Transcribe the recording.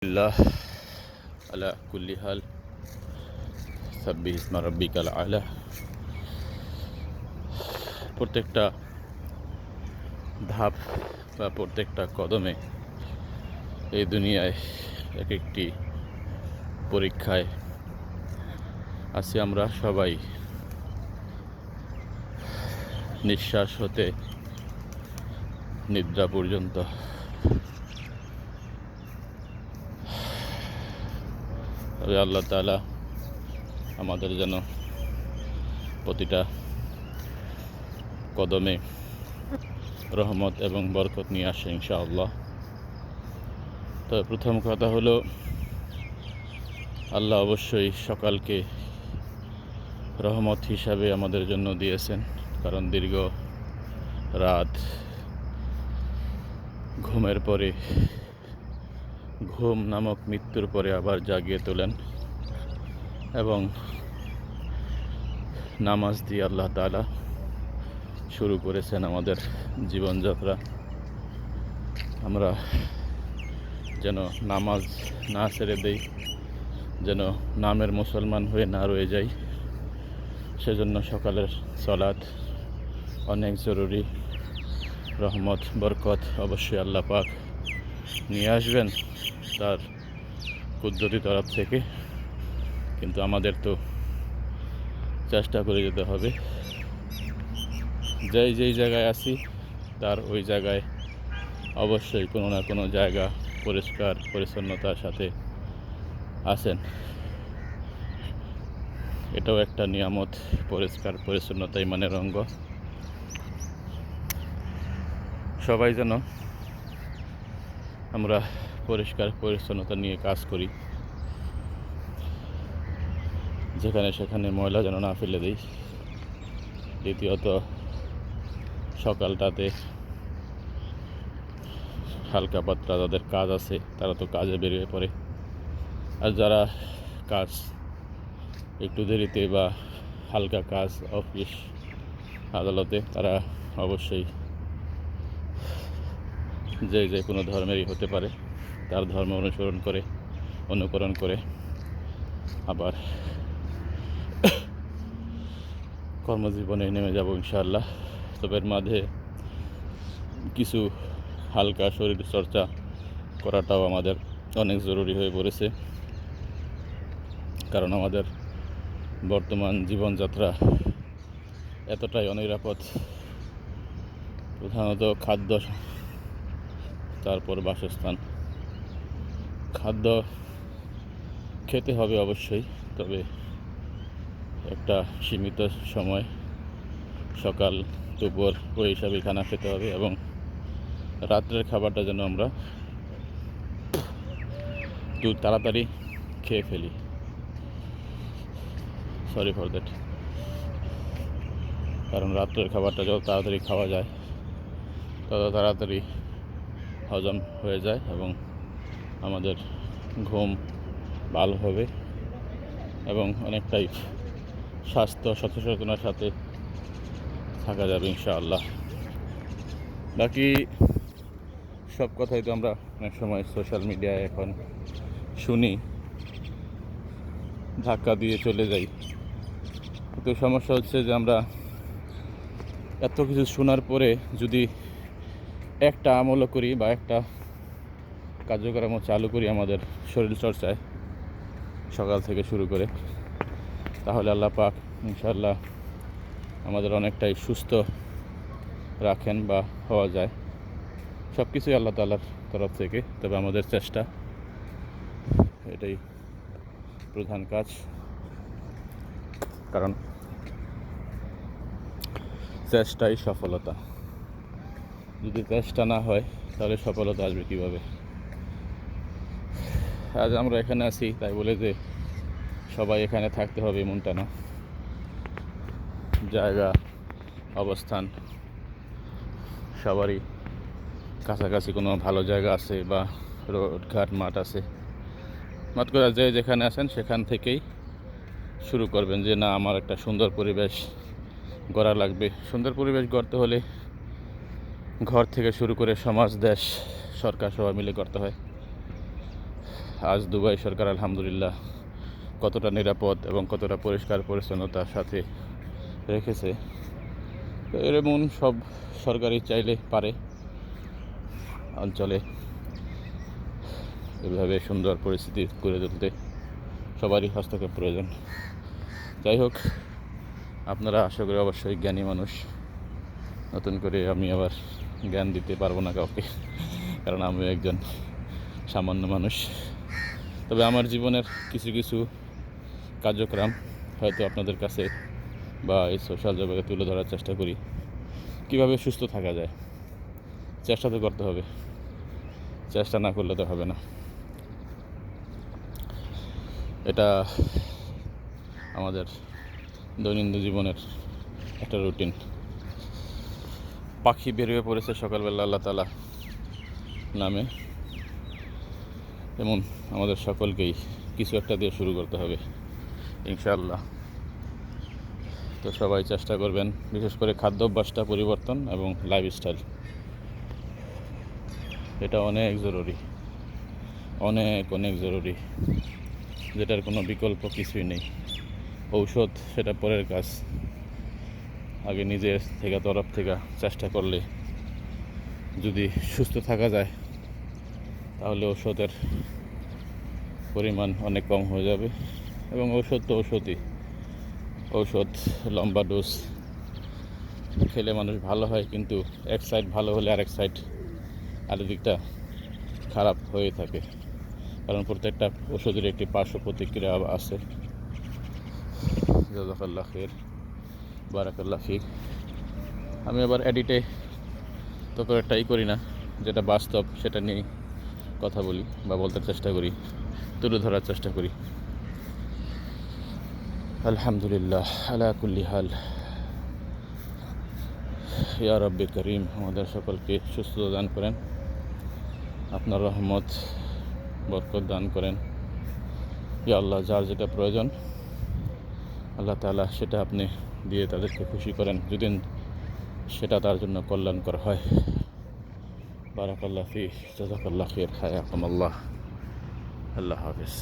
আল্লাহ আলা কুল্লি হাল সাব্বিহ ইসমা রাব্বিকাল আলা। প্রত্যেকটা ধাপ বা প্রত্যেকটা কদমে এই দুনিয়ায় এক একটি পরীক্ষায় আছি আমরা সবাই। নিঃশ্বাস হতে নিদ্রা পর্যন্ত তবে আল্লাহ তাআলা আমাদের যেন প্রতিটা কদমে রহমত এবং বরকত নিয়ে আসে ইনশাআল্লাহ। তবে প্রথম কথা হলো, আল্লাহ অবশ্যই সকালকে রহমত হিসাবে আমাদের জন্য দিয়েছেন, কারণ দীর্ঘ রাত ঘুমের পরে, ঘুম নামক মৃত্যুর পরে আবার জাগিয়ে তোলেন এবং নামাজ দিয়ে আল্লাহ তাআলা শুরু করেছেন আমাদের জীবনযাত্রা। আমরা যেন নামাজ না ছেড়ে দেই, যেন নামের মুসলমান হয়ে না রয়ে যাই, সেজন্য সকালের সালাত অনেক জরুরি। রহমত বরকত অবশ্যই আল্লাহ পাক নিয়ে আসবেন তার কুদরতি তরফ থেকে, কিন্তু আমাদের তো চেষ্টা করে যেতে হবে। যেই জায়গায় আছি তার ওই জায়গায় অবশ্যই কোনো না কোনো জায়গা পরিষ্কার পরিচ্ছন্নতার সাথে আছেন। এটাও একটা নিয়ামত, পরিষ্কার পরিচ্ছন্নতা ইমানের অঙ্গ। সবাই যেন আমরা পরিষ্কার পরিচ্ছন্নতা নিয়ে কাজ করি, যেখানে সেখানে ময়লা যেন না ফেলে দিই। দ্বিতীয়ত, সকালটাতে হালকা পাতলা যাদের কাজ আছে তারা তো কাজে বেরিয়ে পড়ে, আর যারা কাজ একটু দেরিতে বা হালকা কাজ অফিস আদালতে, তারা অবশ্যই যে কোনো ধর্মেরই হতে পারে, তার ধর্ম অনুকরণ করে আবার কর্মজীবনে নেমে যাব ইনশাআল্লাহ। তবে এর মাঝে কিছু হালকা শরীর চর্চা করাটাও আমাদের অনেক জরুরি হয়ে পড়েছে, কারণ আমাদের বর্তমান জীবনযাত্রা এতটাই অনিরাপদ। প্রধানত খাদ্য, তারপর বাসস্থান। খাদ্য খেতে হবে অবশ্যই, তবে একটা সীমিত সময়, সকাল দুপুর ওই হিসাবে খানা খেতে হবে, এবং রাত্রের খাবারটা যেন আমরা একটু তাড়াতাড়ি খেয়ে ফেলি। Sorry for that. কারণ রাত্রের খাবারটা যত তাড়াতাড়ি খাওয়া যায় তত তাড়াতাড়ি হজম হয়ে যায় এবং আমাদের ঘুম ভালো হবে এবং অনেকটাই স্বাস্থ্য সচেতনতার সাথে থাকা যাবে ইনশাআল্লাহ। বাকি সব কথাই তো আমরা অনেক সময় সোশ্যাল মিডিয়ায় এখন শুনি, ধাক্কা দিয়ে চলে যাই। কিন্তু সমস্যা হচ্ছে যে আমরা এত কিছু শোনার পরে যদি একটা আমলও করি বা একটা কার্যক্রম চালু করি আমাদের শরীর চর্চায় সকাল থেকে শুরু করে, তাহলে আল্লাহ পাক ইনশাআল্লাহ আমাদের অনেকটাই সুস্থ রাখেন বা হওয়া যায়। সব কিছুই আল্লাহ তাআলার তরফ থেকে, তবে আমাদের চেষ্টা, এটাই প্রধান কাজ। কারণ চেষ্টাই সফলতা। যদি চেষ্টা না হয় তাহলে সফলতা আসবে কীভাবে? আজ আমরা এখানে আছি তাই বলে যে সবাই এখানে থাকতে হবে এমনটা না। জায়গা, অবস্থান সবারই কাছাকাছি কোনো ভালো জায়গা আছে বা রোডঘাট মাঠ আছে, মাঠ করে যেখানে আছেন সেখান থেকেই শুরু করবেন যে না, আমার একটা সুন্দর পরিবেশ গড়া লাগবে। সুন্দর পরিবেশ গড়তে হলে ঘর থেকে শুরু করে সমাজ, দেশ, সরকার সবাই মিলে করতে হয়। আজ দুবাই সরকার আলহামদুলিল্লাহ কতটা নিরাপদ এবং কতটা পরিষ্কার পরিচ্ছন্নতার সাথে রেখেছে। তো এমন সব সরকারই চাইলে পারে অঞ্চলে এভাবে সুন্দর পরিস্থিতি গড়ে তুলতে। সবারই হস্তক্ষেপ প্রয়োজন। যাই হোক, আপনারা আশা করি অবশ্যই জ্ঞানী মানুষ। নতুন করে আমি আবার জ্ঞান দিতে পারবো না কাউকে, কারণ আমি একজন সামান্য মানুষ। তবে আমার জীবনের কিছু কিছু কার্যক্রম হয়তো আপনাদের কাছে বা এই সোশ্যাল জগতে তুলে ধরার চেষ্টা করি। কীভাবে সুস্থ থাকা যায়, চেষ্টা তো করতে হবে, চেষ্টা না করলে তো হবে না। এটা আমাদের দৈনন্দিন জীবনের একটা রুটিন। পাখি বের হয়ে পড়েছে সকালবেলা আল্লাহ তাআলা নামে, এমন আমাদের সকলকেই কিছু একটা দিয়ে শুরু করতে হবে ইনশাআল্লাহ। তো সবাই চেষ্টা করবেন, বিশেষ করে খাদ্যাভ্যাসটা পরিবর্তন এবং লাইফস্টাইল, এটা অনেক জরুরি, অনেক অনেক জরুরি, যেটার কোনো বিকল্প কিছুই নেই। ঔষধ সেটা পরের কাজ, আগে নিজের থেকে তরফ থেকে চেষ্টা করলে যদি সুস্থ থাকা যায় তাহলে ঔষধের পরিমাণ অনেক কম হয়ে যাবে। এবং ঔষধ তো ঔষধই, ঔষধ লম্বা ডোজ খেলে মানুষ ভালো হয়, কিন্তু এক সাইড ভালো হলে আরেক সাইড আরেক দিকটা খারাপ হয়ে থাকে, কারণ প্রত্যেকটা ওষুধের একটি পার্শ্ব প্রতিক্রিয়া আছে। জাযাকাল্লাহ খাইর, বারাকাল্লাহ ফিক। আমি আবার এডিটে তো করে ট্রাই করি না, যেটা বাস্তব সেটা নিয়ে কথা বলি বা বলতে চেষ্টা করি, তুলে ধরার চেষ্টা করি। আলহামদুলিল্লাহ আলা কুল্লি হাল। ইয়া রাব্বি করিম, আমাদের সকলকে সুস্থতা দান করেন, আপনার রহমত বরকত দান করেন। ইয়া আল্লাহ, যার যেটা প্রয়োজন আল্লাহ তাআলা সেটা আপনি দিয়ে তাদেরকে খুশি করেন, যদি সেটা তার জন্য কল্যাণকর হয়। বারাকাল্লাহ ফিক, জাযাকাল্লাহ খাইর, হায়াকুমুল্লাহ, আল্লাহ হাফেজ।